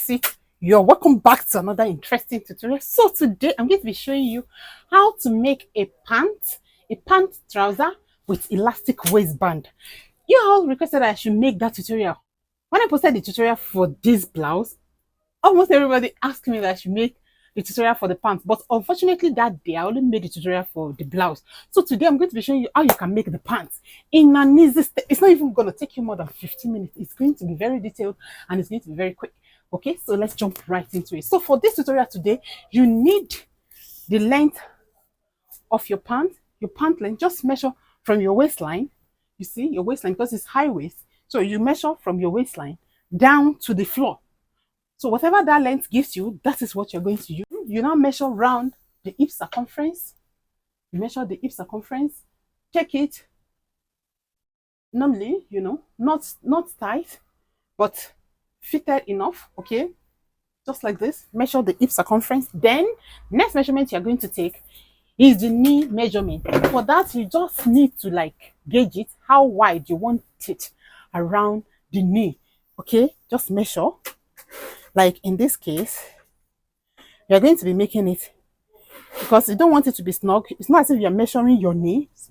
fix it. You're welcome back to another interesting tutorial. So today I'm going to be showing you how to make a pant trouser with elastic waistband. You all requested that I should make that tutorial. When I posted the tutorial for this blouse, almost everybody asked me that I should make the tutorial for the pants, but unfortunately that day I only made the tutorial for the blouse. So today I'm going to be showing you how you can make the pants in an easy step. It's not even going to take you more than 15 minutes. It's going to be very detailed and it's going to be very quick. Okay, so let's jump right into it. So for this tutorial today, you need the length of your pant length. Just measure from your waistline. You see your waistline, because it's high waist, so you measure from your waistline down to the floor. So whatever that length gives you, that is what you're going to use. You now measure round the hip circumference. You measure the hip circumference, check it. Normally, not tight, but fitted enough, okay? Just like this, measure the hip circumference. Then, next measurement you're going to take is the knee measurement. For that, you just need to gauge it, how wide you want it around the knee, okay? Just measure. Like in this case, you're going to be making it, because you don't want it to be snug. It's not as if you're measuring your knee. It's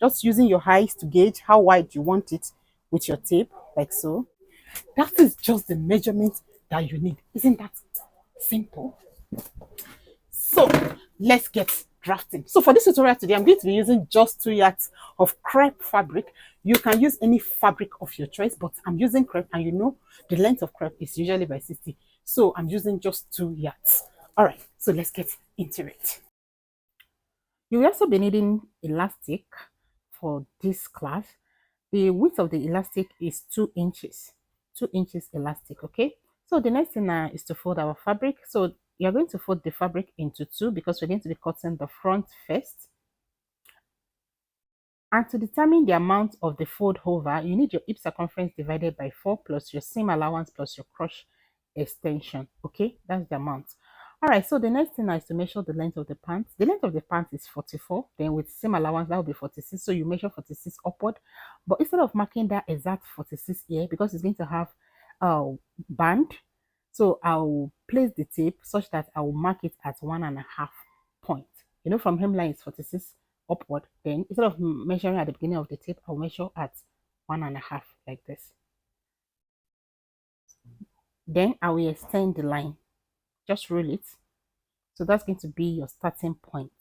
just using your eyes to gauge how wide you want it with your tape, like so. That is just the measurement that you need. Isn't that simple? So let's get drafting. So for this tutorial today, I'm going to be using just 2 yards of crepe fabric. You can use any fabric of your choice, but I'm using crepe, and you know the length of crepe is usually by 60. So I'm using just 2 yards. All right, so let's get into it. You will also be needing elastic for this class. The width of the elastic is 2 inches. 2 inches elastic, okay? So the next thing now is to fold our fabric. So you're going to fold the fabric into 2, because we're going to be cutting the front first. And to determine the amount of the fold over, you need your hip circumference divided by 4 plus your seam allowance plus your crotch extension. Okay, that's the amount. All right, so the next thing now is to measure the length of the pants. The length of the pants is 44. Then with seam allowance, that will be 46. So you measure 46 upward. But instead of marking that exact 46 here, because it's going to have a band, so I'll place the tape such that I will mark it at 1.5 point. You know, from hemline is 46 upward. Then instead of measuring at the beginning of the tape, I'll measure at 1.5 like this. Then I will extend the line. Just roll it. So that's going to be your starting point.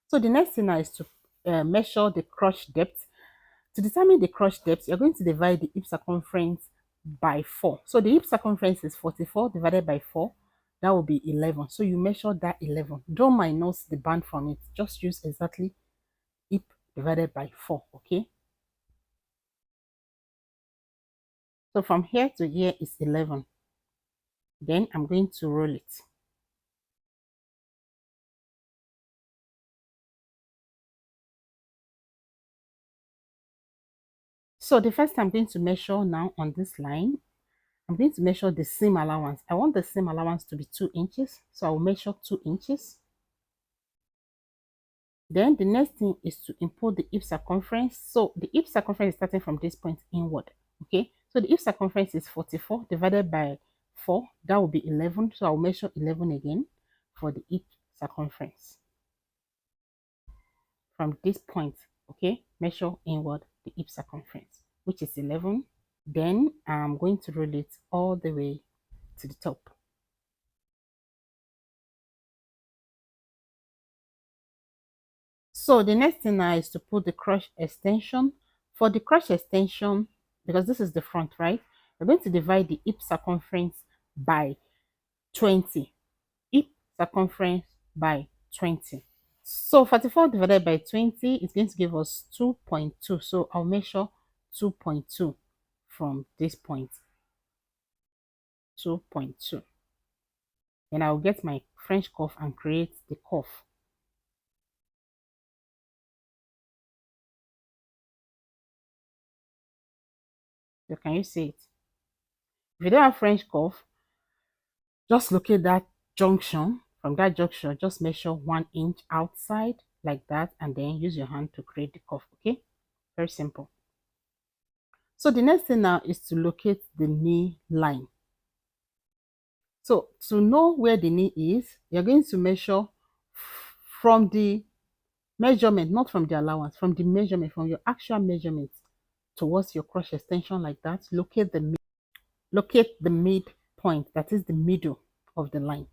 So the next thing now is to measure the crotch depth. To determine the crotch depth, you're going to divide the hip circumference by 4. So the hip circumference is 44 divided by 4. That will be 11. So you measure that 11. Don't minus the band from it. Just use exactly hip divided by 4. Okay. So from here to here is 11. Then I'm going to roll it. So the first I'm going to measure now on this line, I'm going to measure the seam allowance. I want the seam allowance to be 2 inches. So I will measure 2 inches. Then the next thing is to import the hip circumference. So the hip circumference is starting from this point inward. Okay. So the hip circumference is 44 divided by 4. That will be 11. So I'll measure 11 again for the hip circumference. From this point, okay, measure inward the hip circumference, which is 11. Then I'm going to roll it all the way to the top. So the next thing now is to put the crotch extension. For the crotch extension, because this is the front, right? We're going to divide the hip circumference by 20. Hip circumference by 20. So 44 divided by 20 is going to give us 2.2. So I'll measure 2.2 from this point. 2.2. Then I'll get my French cuff and create the cuff. So can you see it? If you don't have French cuff, just locate that junction. From that junction, just measure 1 inch outside like that, and then use your hand to create the cuff. Okay, very simple. So the next thing now is to locate the knee line. So to know where the knee is, you're going to measure from the measurement, not from the allowance, from the measurement, from your actual measurement towards your crotch extension like that. Locate the midpoint, that is the middle of the line,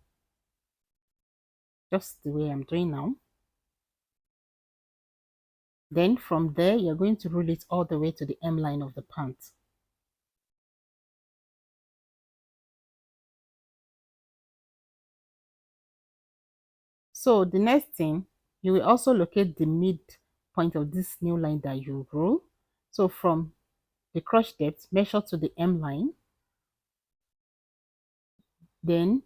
just the way I'm doing now. Then from there, you're going to roll it all the way to the M line of the pant. So the next thing, you will also locate the midpoint of this new line that you roll. So from the crotch depth, measure to the M line. Then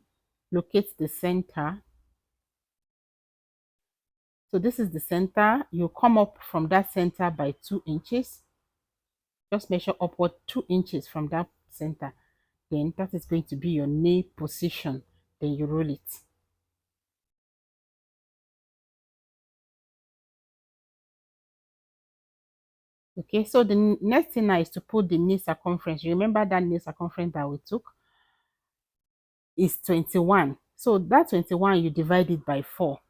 locate the center. So this is the center. You come up from that center by 2 inches. Just measure upward 2 inches from that center. Then that is going to be your knee position. Then you roll it. Okay, so the next thing now is to put the knee circumference. Remember that knee circumference that we took is 21. So that 21, you divide it by 4.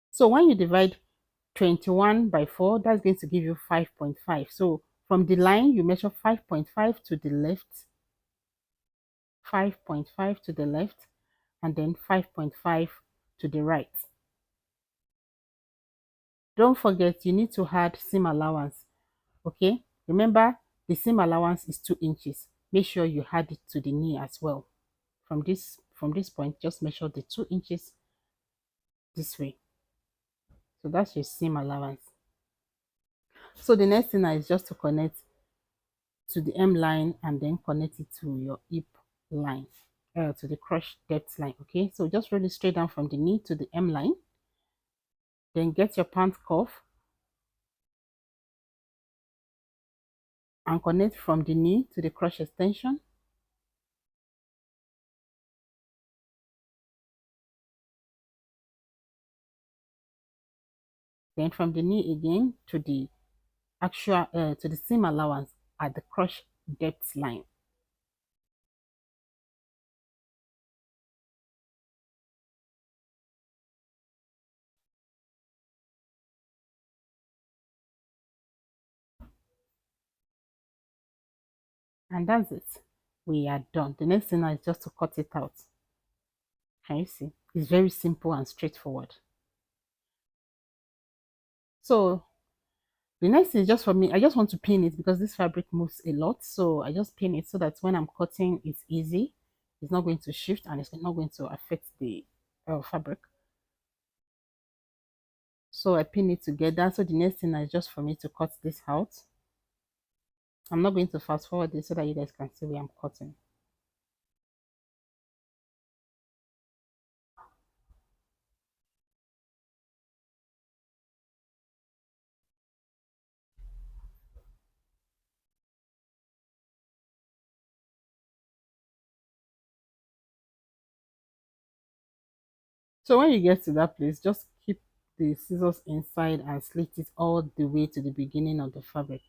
So when you divide 21 by 4, that's going to give you 5.5. So from the line, you measure 5.5 to the left, 5.5 to the left, and then 5.5 to the right. Don't forget, you need to add seam allowance. Okay, remember the seam allowance is 2 inches. Make sure you add it to the knee as well. From this point, just measure the 2 inches this way. So that's your seam allowance. So the next thing is just to connect to the M line and then connect it to your hip line, to the crotch depth line. Okay, so just roll it straight down from the knee to the M line. Then get your pant cuff and connect from the knee to the crotch extension. Then from the knee again to the actual to the seam allowance at the crotch depth line. And that's it. We are done. The next thing now is just to cut it out. Can you see? It's very simple and straightforward. So the next is just for me. I just want to pin it because this fabric moves a lot. So I just pin it so that when I'm cutting, it's easy. It's not going to shift and it's not going to affect the fabric. So I pin it together. So the next thing is just for me to cut this out. I'm not going to fast forward this so that you guys can see where I'm cutting. So when you get to that place, just keep the scissors inside and slit it all the way to the beginning of the fabric.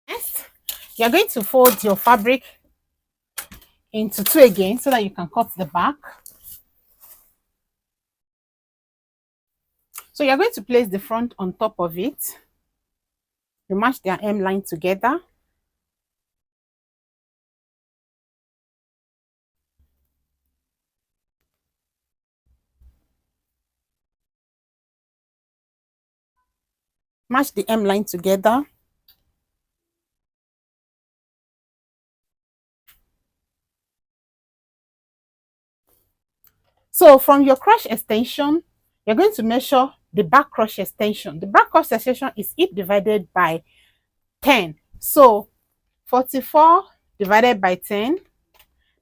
Next, you're going to fold your fabric into 2 again so that you can cut the back. So you're going to place the front on top of it. You match their M line together. Match the M line together. So from your crotch extension, you're going to measure the back crotch extension. The back crotch extension is hip divided by 10. So 44 divided by 10,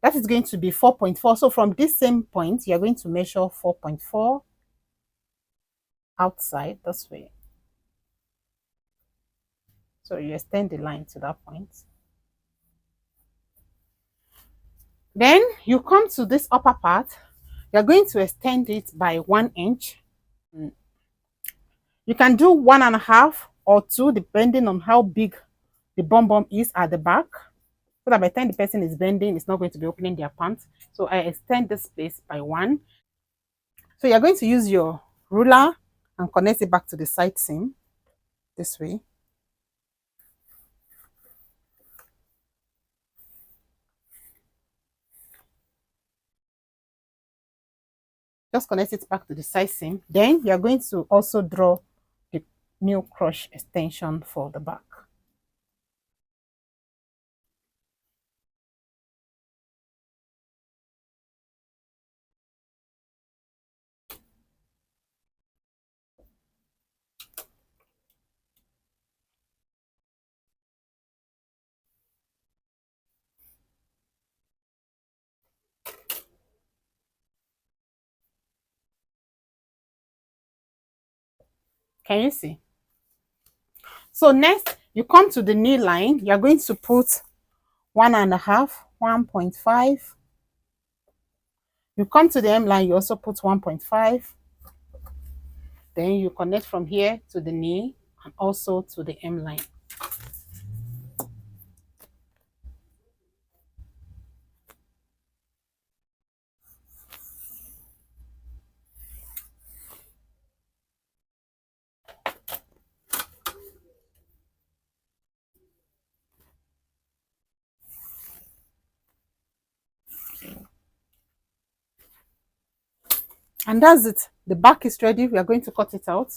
that is going to be 4.4. So from this same point, you're going to measure 4.4 outside this way. So you extend the line to that point. Then you come to this upper part. You're going to extend it by 1 inch. You can do 1.5 or 2 depending on how big the bum is at the back. So that by the time the person is bending, it's not going to be opening their pants. So I extend this place by 1. So you're going to use your ruler and connect it back to the side seam this way. Just connect it back to the side seam. Then you're going to also draw the new crotch extension for the back. Can you see? So next, you come to the knee line. You're going to put 1.5, 1.5. You come to the M line, you also put 1.5. Then you connect from here to the knee and also to the M line. And that's it. The back is ready. We are going to cut it out.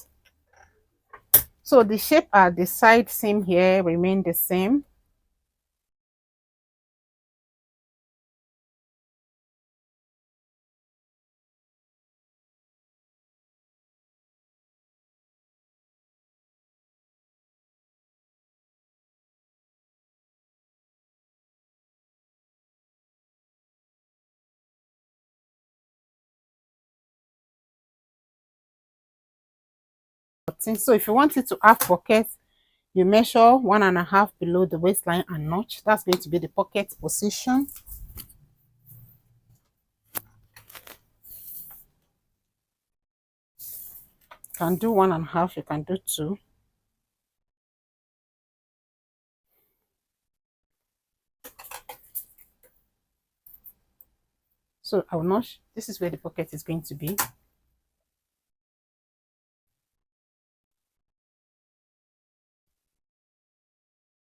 So the shape at the side seam here remain the same. So if you want it to have pocket, you measure 1.5 below the waistline and notch. That's going to be the pocket position. You can do 1.5, you can do 2. So I will notch. This is where the pocket is going to be.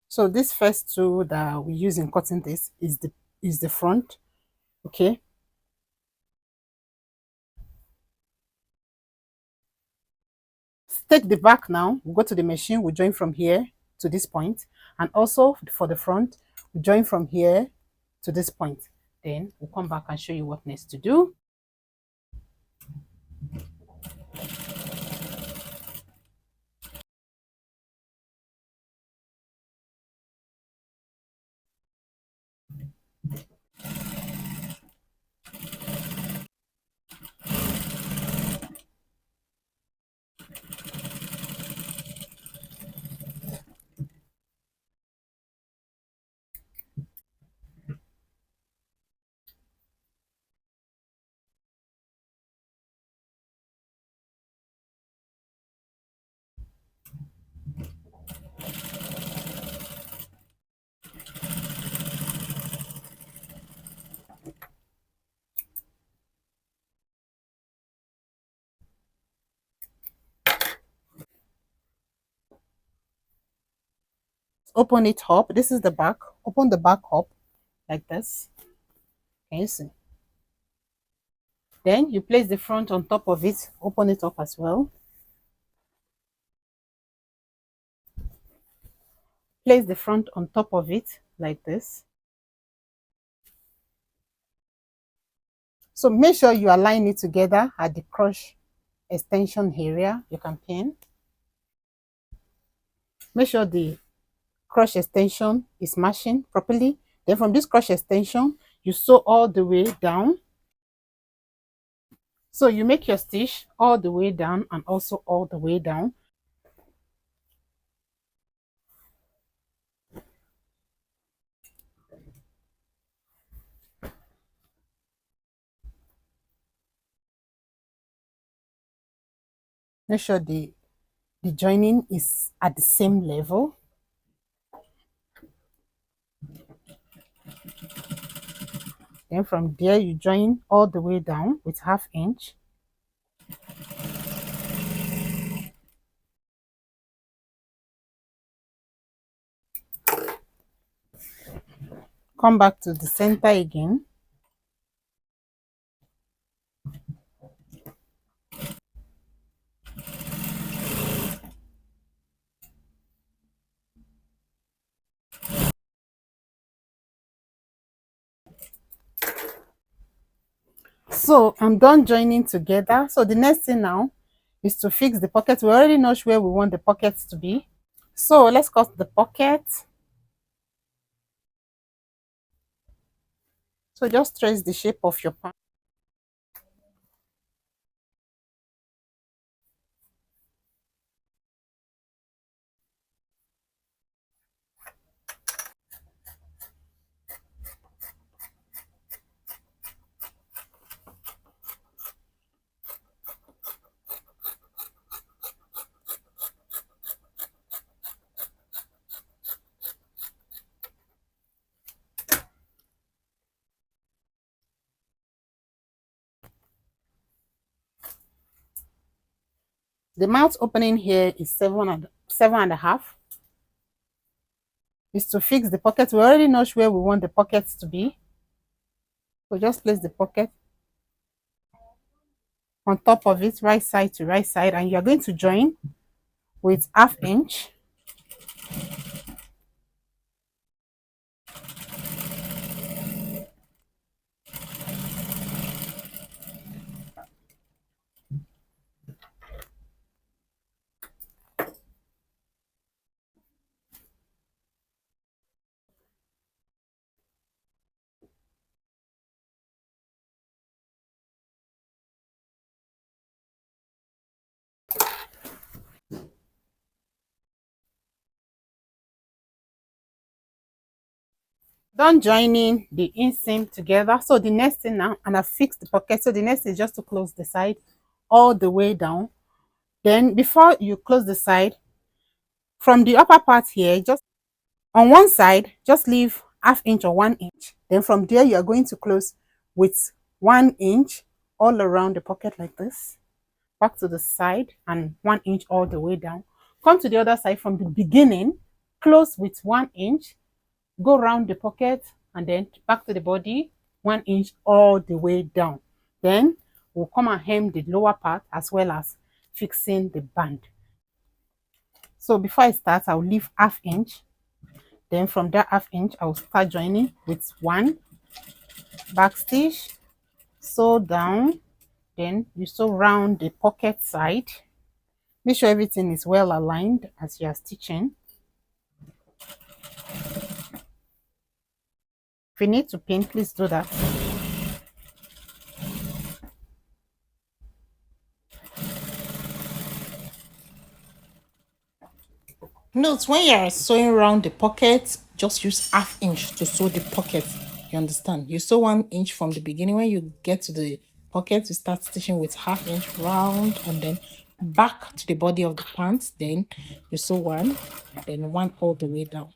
So this first tool that we use in cutting this is the front. Okay. Take the back now. We'll go to the machine. We'll join from here to this point. And also for the front, we join from here to this point. Then we'll come back and show you what next to do. Open it up. This is the back. Open the back up like this. Can you see? Then you place the front on top of it. Open it up as well. Place the front on top of it like this. So make sure you align it together at the crotch extension area. You can pin. Make sure the crotch extension is matching properly. Then from this crotch extension, you sew all the way down. So you make your stitch all the way down and also all the way down. Make sure the joining is at the same level. Then from there, you join all the way down with 1/2 inch. Come back to the center again. So I'm done joining together. So the next thing now is to fix the pocket. We already know where we want the pockets to be. So let's cut the pocket. So just trace the shape of your pant. The mouth opening here is 7.5. Is to fix the pocket. We already know where we want the pockets to be. So just place the pocket on top of it, right side to right side, and you are going to join with 1/2 inch. Done joining the inseam together. So the next thing now, and I fixed the pocket. So the next is just to close the side all the way down. Then before you close the side, from the upper part here, just on one side, just leave 1/2 inch or 1 inch. Then from there, you are going to close with 1 inch all around the pocket like this. Back to the side and 1 inch all the way down. Come to the other side from the beginning, close with 1 inch, go around the pocket and then back to the body, 1 inch all the way down. Then we'll come and hem the lower part as well as fixing the band. So before I start, I'll leave 1/2 inch. Then from that 1/2 inch, I'll start joining with 1 back stitch, sew down, then you sew round the pocket side. Make sure everything is well aligned as you are stitching. If you need to pin, please do that. Note, when you are sewing around the pocket, just use 1/2 inch to sew the pocket. You understand? You sew 1 inch from the beginning. When you get to the pocket, you start stitching with 1/2 inch round and then back to the body of the pants. Then you sew 1, then 1 all the way down.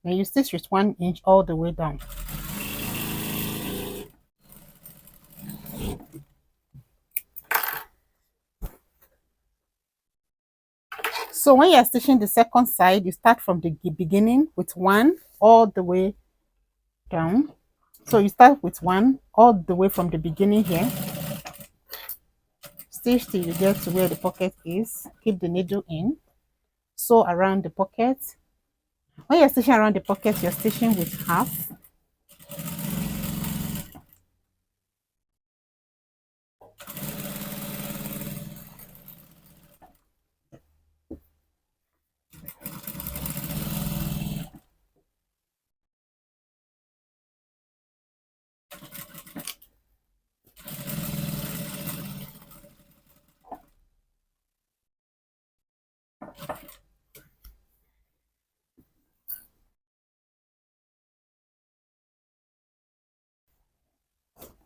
Then you stitch with 1 inch all the way down. So when you're stitching the second side, you start from the beginning with 1 all the way down. So you start with 1 all the way from the beginning here. Stitch till you get to where the pocket is. Keep the needle in. sew around the pocket. When you're stitching around the pocket, you're stitching with half.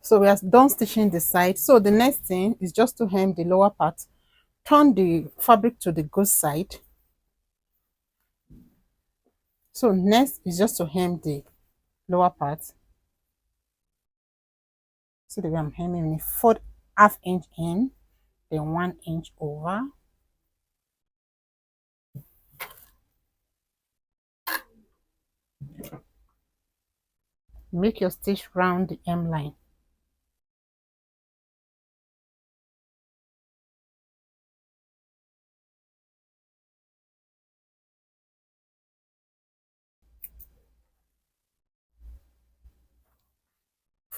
So we are done stitching the side. So the next thing is just to hem the lower part. Turn the fabric to the good side. So next is just to hem the lower part. See the way I'm hemming it. Fold half inch in, then 1 inch over. Make your stitch round the hem line.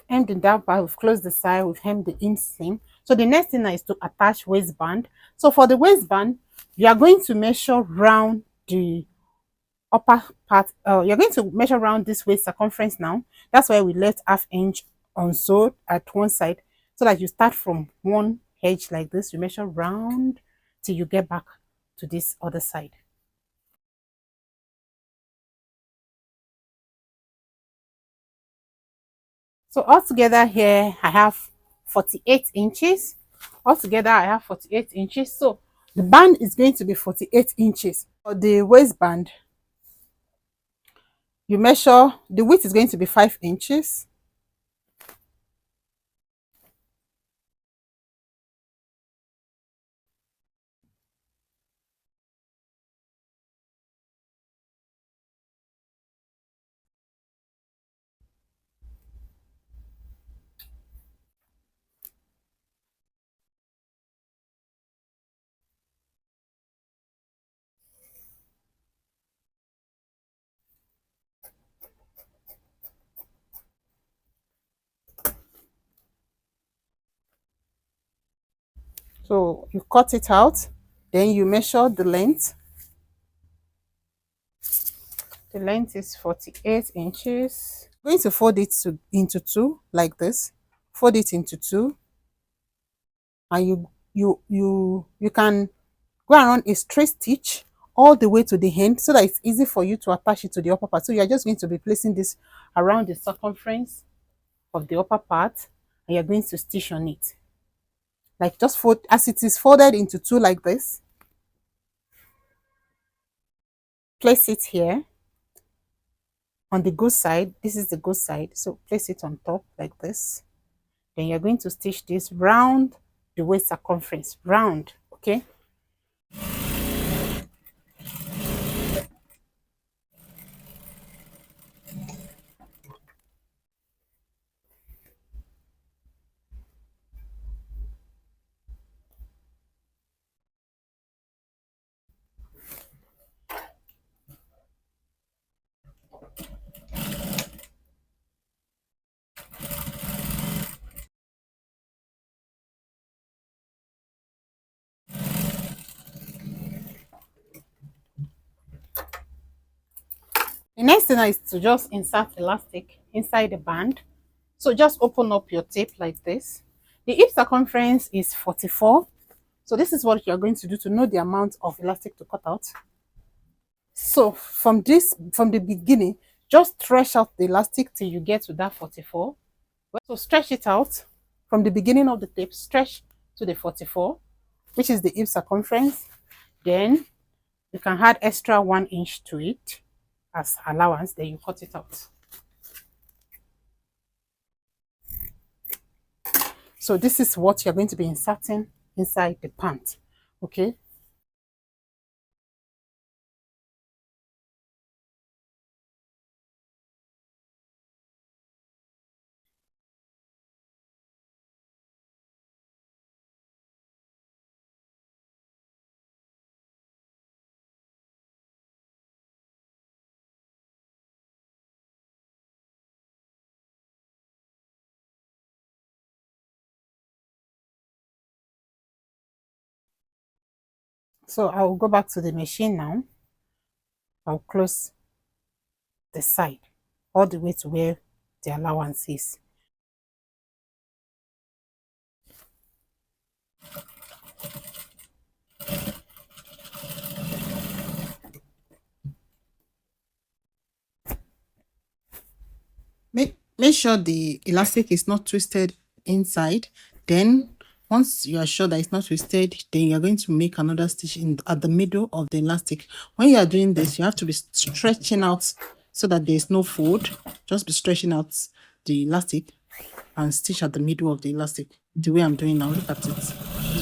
Hem the down part, we've closed the side, we've hemmed the inseam. So the next thing now is to attach waistband. So for the waistband, you are going to measure round the upper part. You're going to measure around this waist circumference now. That's why we left half inch unsewed at one side, so that you start from one edge like this. You measure round till you get back to this other side. So altogether here I have 48 inches. Altogether I have 48 inches. So the band is going to be 48 inches. For the waistband, you measure, the width is going to be 5 inches. So you cut it out, then you measure the length. The length is 48 inches. I'm going to fold it into two like this. Fold it into two, and you can go around a straight stitch all the way to the end, so that it's easy for you to attach it to the upper part. So you're just going to be placing this around the circumference of the upper part, and you're going to stitch on it. Like just fold as it is folded into two like this. Place it here on the good side. This is the good side, so place it on top like this. Then you're going to stitch this round the waist circumference, round. Okay. The next thing is to just insert elastic inside the band. So just open up your tape like this. The hip circumference is 44. So this is what you're going to do to know the amount of elastic to cut out. So from the beginning, just stretch out the elastic till you get to that 44. So stretch it out from the beginning of the tape, stretch to the 44, which is the hip circumference. Then you can add extra 1 inch to it as allowance, then you cut it out. So this is what you're going to be inserting inside the pant. Okay. So I'll go back to the machine now. I'll close the side all the way to where the allowance is. Make sure the elastic is not twisted inside. Then once you are sure that it's not twisted, then you're going to make another stitch in at the middle of the elastic. When you are doing this, you have to be stretching out so that there's no fold. Just be stretching out the elastic and stitch at the middle of the elastic the way I'm doing now. Look at it. It's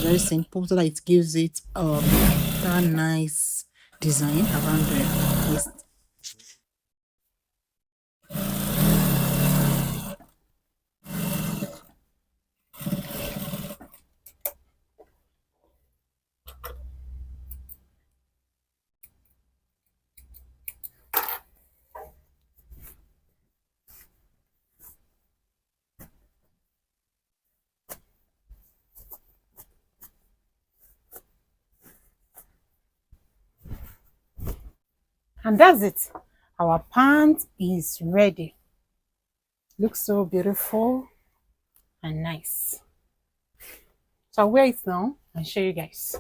very simple so that it gives it that nice design around the waist. And that's it. Our pant is ready. Looks so beautiful and nice. So I'll wear it now and show you guys.